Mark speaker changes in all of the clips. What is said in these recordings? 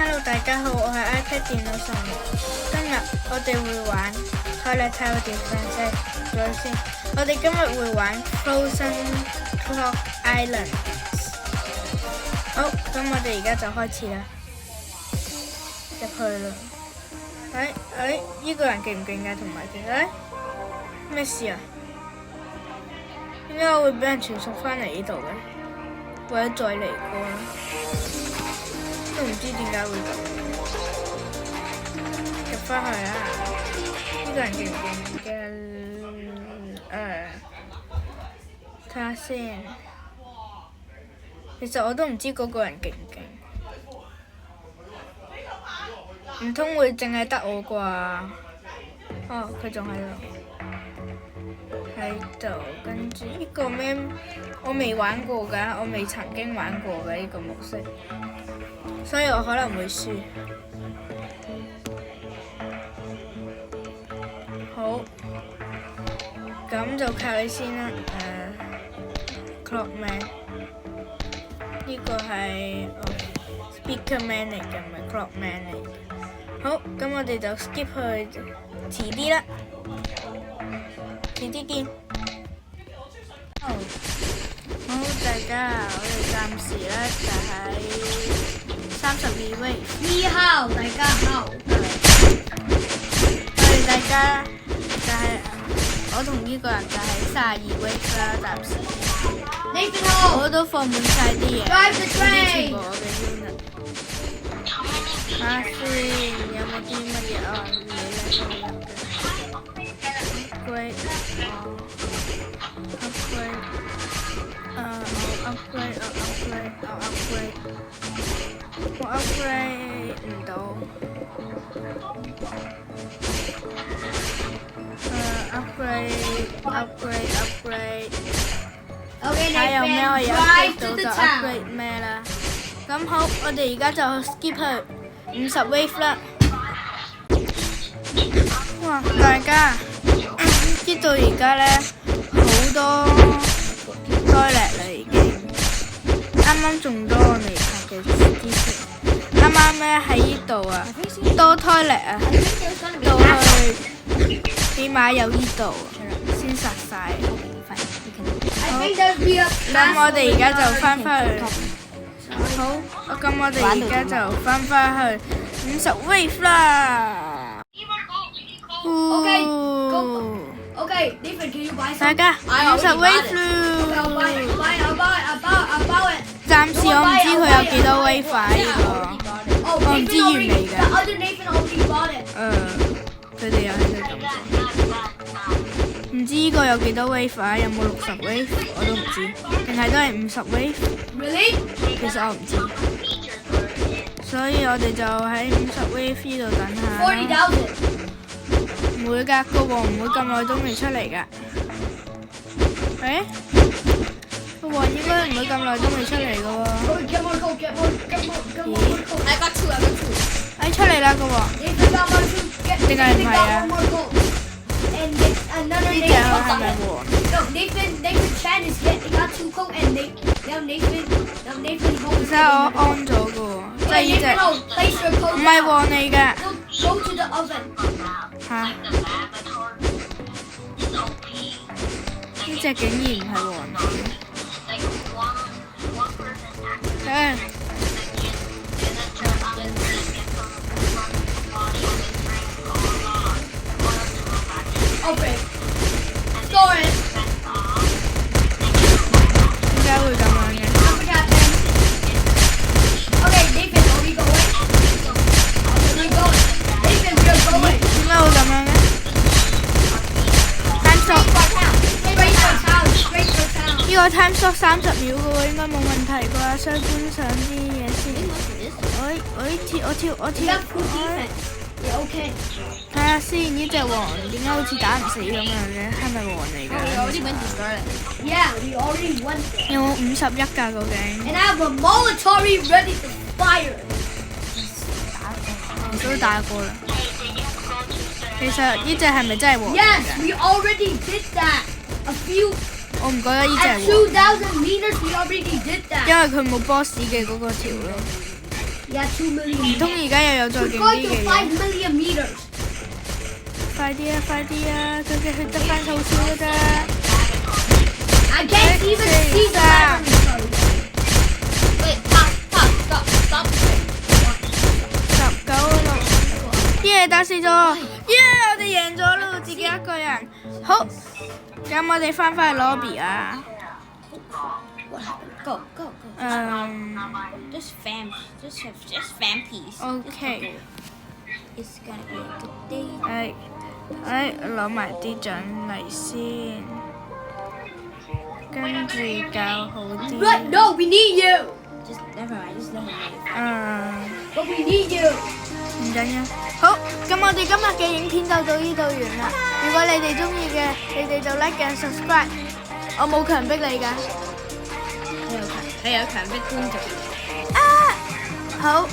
Speaker 1: Hello， 大家好，我係 iPad 電腦上面。今日我哋會玩Twilight Tower Defense。咗先，我哋今日會玩 Frozen Clock Islands。好，咁我哋而家就開始啦，入去啦。呢個人勁唔勁㗎？同埋咩事啊？點解我會俾人傳送翻嚟呢度嘅？或者再嚟過啦？都唔知點解會咁。入翻去啦！呢個人勁唔勁嘅？睇下先。其實我都唔知嗰個人勁唔勁。唔通會淨係得我啩？哦，佢仲喺度，跟住呢個咩？我未玩過㗎，我未曾經玩過嘅呢個模式，所以我可能會輸。好，咁就靠你先啦。Clockman 呢個係Speakerman 嚟嘅，唔係 Clockman 嚟嘅。好，咁我哋就 skip 去遲啲啦，遲啲見。好，大家，我哋暫時咧就喺32 wave。
Speaker 2: 你好，大家好。
Speaker 1: 我哋大家就係我同呢個人就係32 wave 啦，暫時。我都放滿晒啲嘢，全部我嘅 unit。睇下先，有冇啲乜嘢啊？你咧都有嘅。upgrade。我 upgrade 唔到。upgrade。睇下有咩可以 upgrade 到就 upgrade 咩啦。咁好，我哋而家就 skip 去50 wave 啦。哇！大家知道而家咧好多toilet啦已經，啱啱仲多我未拍嘅之前。啱啱咧喺呢度啊，多toilet啊，到去起碼有呢度先殺晒。咁我哋而家就翻去。好，咁我哋而家就翻去50 wave 啦。
Speaker 2: Okay, Nathan, can you buy some?
Speaker 1: 大家50 wave 啦。暫時我唔知佢有幾多 wave 呢個，我唔知原嚟㗎。佢哋又喺度咁講。唔知呢個有幾多 wave 啊？有冇60 wave？ 我都唔知，定係都係50 wave？ 其實我唔知，所以我哋就喺50 wave 呢度等下。唔會㗎，個王唔會咁耐都未出嚟㗎。個王應該唔會咁耐都未出嚟㗎喎。出嚟啦個王，定係唔係啊？呢隻係咪王？其實我安咗㗎喎，即係呢隻唔係王嚟㗎。嚇！呢隻竟然唔係王嚟嘅。點解會咁樣嘅？點解會咁樣嘅？time stop 呢個 time stop 30秒嘅喎，應該冇問題啩？需觀賞啲嘢先。我跳。睇下先，呢隻王點解好似打唔死咁樣嘅？係咪王嚟㗎？有冇51㗎究竟？我都打過啦。其實呢隻係咪真係王嚟㗎？我唔覺得呢隻係王，因為佢冇 boss 嘅嗰個條咯。
Speaker 2: Yeah, 2 million.
Speaker 1: 唔通而家又有再勁
Speaker 2: We're
Speaker 1: 啲
Speaker 2: going
Speaker 1: 嘅
Speaker 2: to
Speaker 1: 嘢？
Speaker 2: 5 million meters.
Speaker 1: 快啲啊！快啲啊！佢嘅血得翻好少㗎咋。
Speaker 2: I can't even see the laboratory.
Speaker 3: Wait, stop.
Speaker 1: 19、6，耶！打死咗，耶！我哋贏咗咯，自己一個人。好，咁我哋翻返去 lobby 啊。
Speaker 3: Go. Just fam piece.
Speaker 1: OK。
Speaker 3: It's gonna be a good day.
Speaker 1: 攞埋啲獎勵先，跟住教好啲。
Speaker 2: But no, we need you.
Speaker 3: Just never mind.
Speaker 2: But we need you.
Speaker 1: 唔緊要。好，咁我哋今日嘅影片就到呢度完啦。如果你哋中意嘅，你哋就 like and subscribe。我冇強迫你㗎。
Speaker 3: 你有強迫觀眾。
Speaker 1: 好，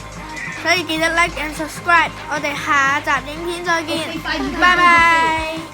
Speaker 1: 所以記得 like and subscribe。我哋下集影片再見，拜拜。